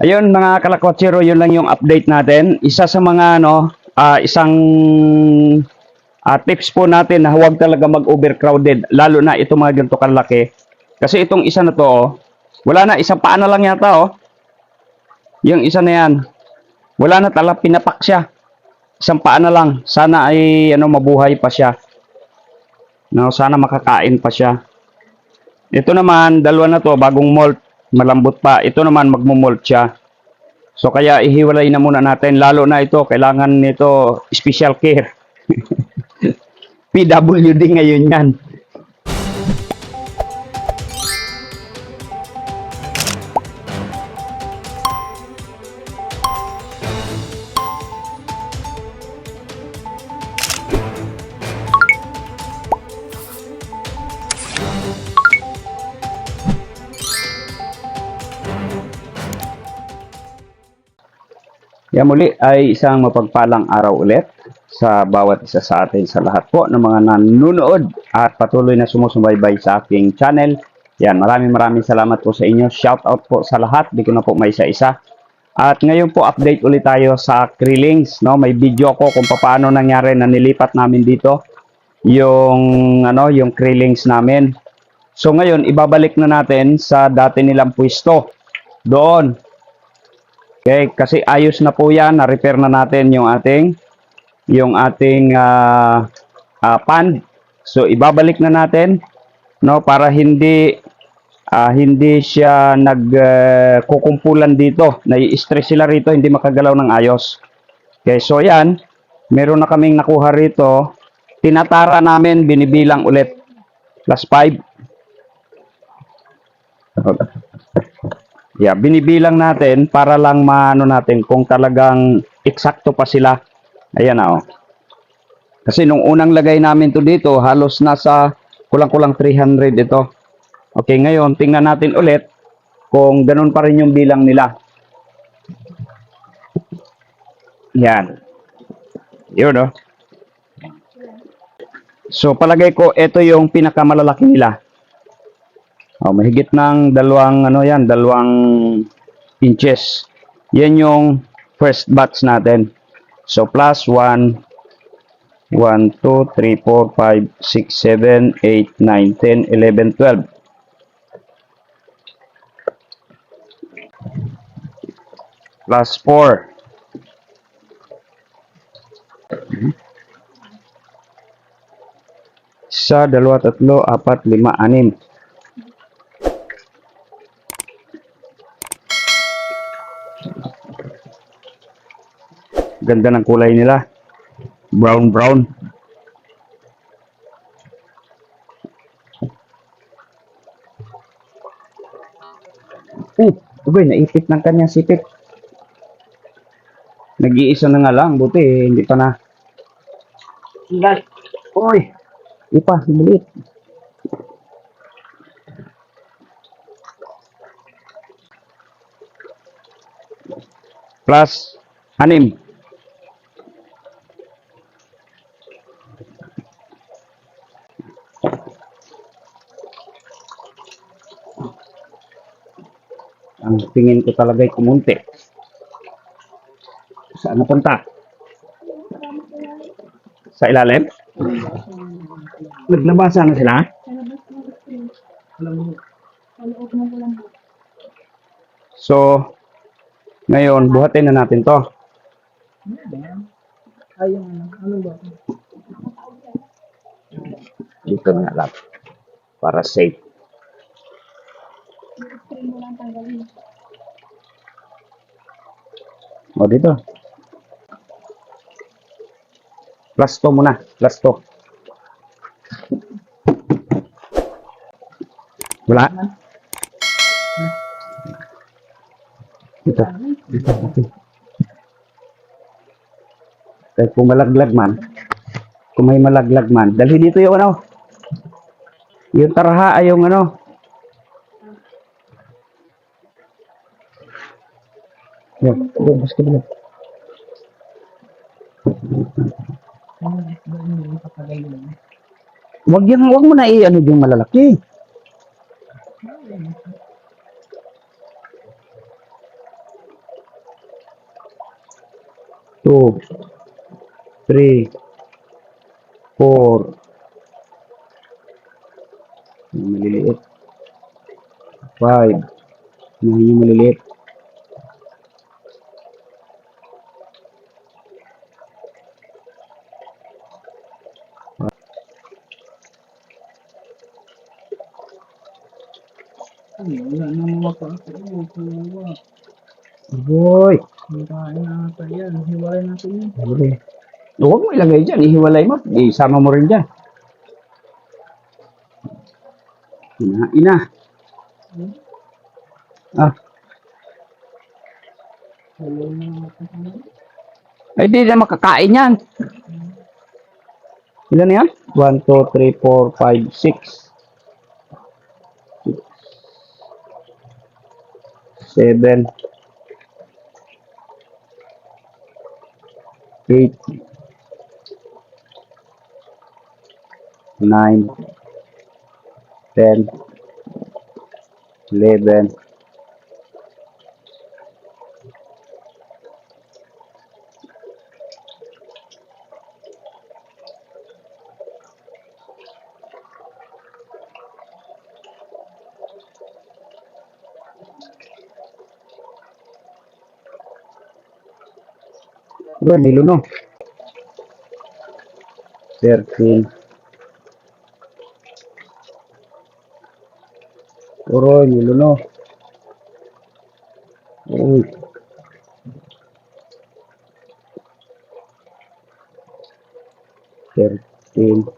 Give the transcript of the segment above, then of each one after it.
Ayun mga kalakwatsero, yun lang yung update natin. Isa sa mga isang tips po natin na huwag talaga mag-overcrowded, lalo na itong mga ganito kalaki. Kasi itong isa na to, wala na, isang paa na lang yata, yung isa na yan, wala na talaga, pinapak siya. Isang paa na lang, sana ay mabuhay pa siya. No, sana makakain pa siya. Ito naman, dalawa na to, bagong molt, malambot pa. Ito naman, magmo-molt siya. So kaya ihiwalay na muna natin, lalo na ito, kailangan nito special care. PWD ngayon yan. Yan muli ay isang mapagpalang araw ulit sa bawat isa sa atin, sa lahat po ng mga nanonood at patuloy na sumusubaybay sa aking channel. Yan, maraming salamat po sa inyo. Shout out po sa lahat, di ko na po may isa-isa. At ngayon po update ulit tayo sa Krillings, no? May video ko kung paano nangyari na nilipat namin dito yung yung Krillings namin. So ngayon ibabalik na natin sa dati nilang pwesto doon. Okay, kasi ayos na po 'yan, na-repair na natin yung ating pan. So ibabalik na natin, no, para hindi siya nagkukumpulan dito. Nai-stress sila rito, hindi makagalaw ng ayos. Okay, so 'yan, meron na kaming nakuha rito. Tinatara namin, binibilang ulit. Plus 5. Yeah, binibilang natin para lang maano natin kung talagang eksakto pa sila. Ayan na, Kasi nung unang lagay namin to dito, halos nasa kulang-kulang 300 ito. Okay, ngayon tingnan natin ulit kung ganun pa rin yung bilang nila. Yan. Yun, So palagay ko ito yung pinakamalalaki nila. Mahigit ng dalawang inches. Yan yung first batch natin. So plus 1 2 3 4 5 6 7 8 9 10 11 12. Plus 4. Isa, dalawa, tatlo, apat, lima, anim. Ganda ng kulay nila. Brown. Ubay, naipit ng kanyang sipit. Nag-iisa na nga lang, buti hindi pa na. Oy, ipa, maliit. Plus, 6. Ang tingin ko talaga ay kumunti. Saan napunta? Sa ilalim? Naglabasa na sila? So, ngayon, buhatin na natin to. Dito na lang. Para safe. O, dito. Plus to muna. Plus to. Wala? Dito. Kahit kung malaglag man, kung may malaglag man, dali dito yung yung taraha ay yung Yan, basta dito. Wag mo na yung malalaki. 2, 3, 4. Yung maliliit. 5. Yung maliliit. Wala nang mapapagod. Boy. Hintayin natin yan. Hiwalay natin yan. Huli. Huwag mo ilagay dyan. Ihiwalay mo. Isama mo rin dyan. Ina. Ah. Hiwalay na natin. Ay, di na makakain yan. Ilan na yan? 1, 2, 3, 4, 5, 6. 7, 8, 9, 10, 11. Ba, nilo no? 13. Oroy, nilo no? Uy. 13.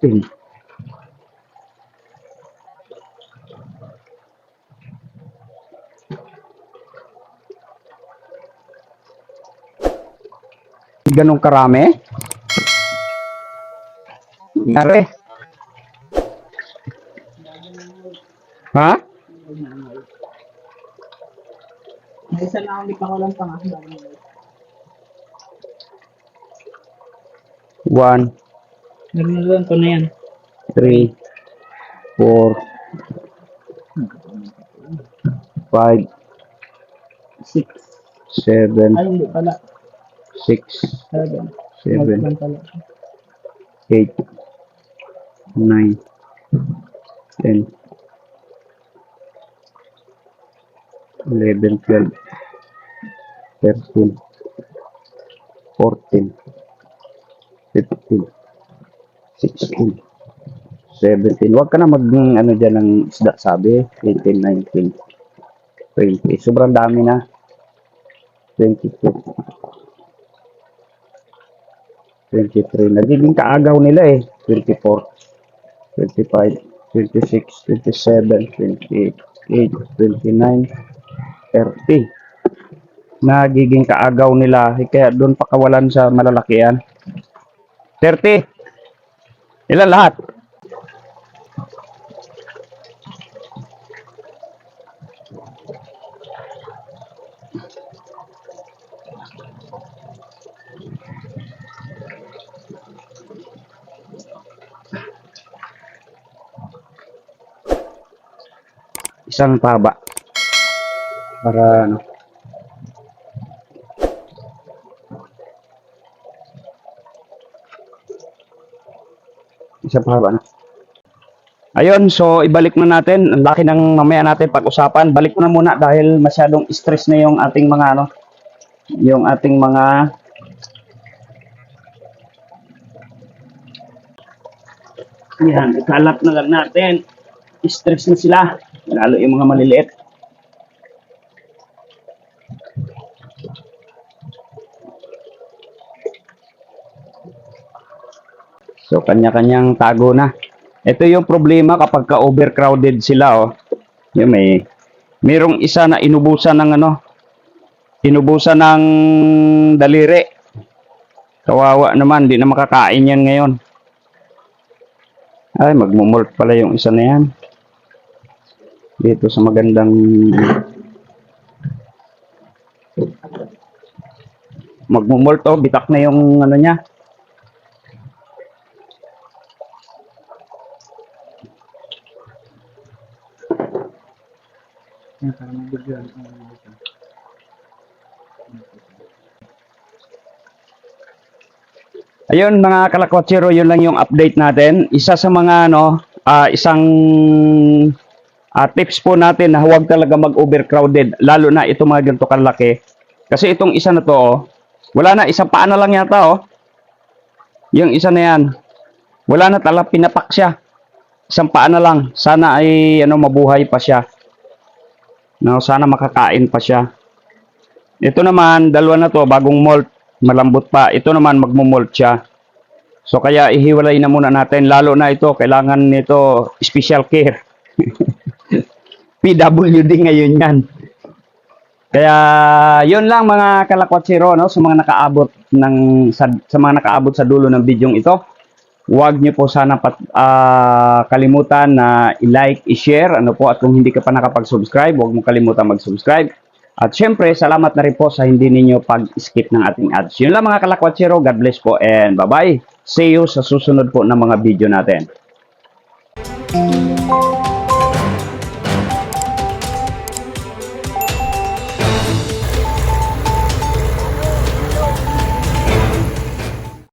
13. Ganong karami? Nare? Ha? May isa na ulit ako lang pang 1, meron na doon. Ito na yan. 3, 4, 5, 6. 7, Ay, hindi pala. 6, 7. 7, Lang pala. 8, 9, 10, 11, 12, 13, 14, 15, 16, 17. Huwag ka na ano dyan ng isda sabi. 18, 19, 20. Sobrang dami na. 22, 23. Nagiging kaagaw nila eh. 24, 25, 26, 27, 28, 29, 30. Nagiging kaagaw nila. Kaya doon pa kawalan sa malalakian. 30. Ilan lahat? Isang taba. Para ano. Isang taba na. Ayun, so ibalik na natin. Ang laki ng mamaya natin pag-usapan. Balik ko na muna dahil masyadong stress na yung ating mga ano, yung ating mga yan, ikalat na lang natin. Stress na sila, lalo yung mga maliliit. So kanya-kanyang tago na. Ito yung problema kapag ka-overcrowded sila oh. Yung merong isa na inubusan ng ano, inubusan ng daliri. Kawawa naman, di na makakain yan ngayon. Ay, magmumult pala yung isa na yan. Dito sa magandang magmumult oh, bitak na yung ano niya. Yan, para mag-video. Ayun mga kalakwatsero, yun lang yung update natin. Isa sa mga isang tips po natin na huwag talaga mag-overcrowded, lalo na itong mga ganito kalaki. Kasi itong isa na to, wala na, isang paa na lang yata Yung isa na yan, wala na talaga, pinapak siya. Isang paa na lang. Sana ay mabuhay pa siya. No, sana makakain pa siya. Ito naman, dalawa na to, bagong molt, malambot pa. Ito naman magmo-molt siya. So kaya ihiwalay na muna natin, lalo na ito, kailangan nito special care. PWD ngayon yan. Kaya yun lang mga kalakwatsero, no, sa mga nakaabot sa mga nakaabot sa dulo ng bidyong ito. Huwag niyo po sana kalimutan na i-like, i-share, at kung hindi ka pa nakapag-subscribe, huwag mo kalimutan mag-subscribe. At syempre, salamat na rin po sa hindi ninyo pag-skip ng ating ads. Yun lang mga kalakwatsero, God bless po and bye-bye. See you sa susunod po ng mga video natin.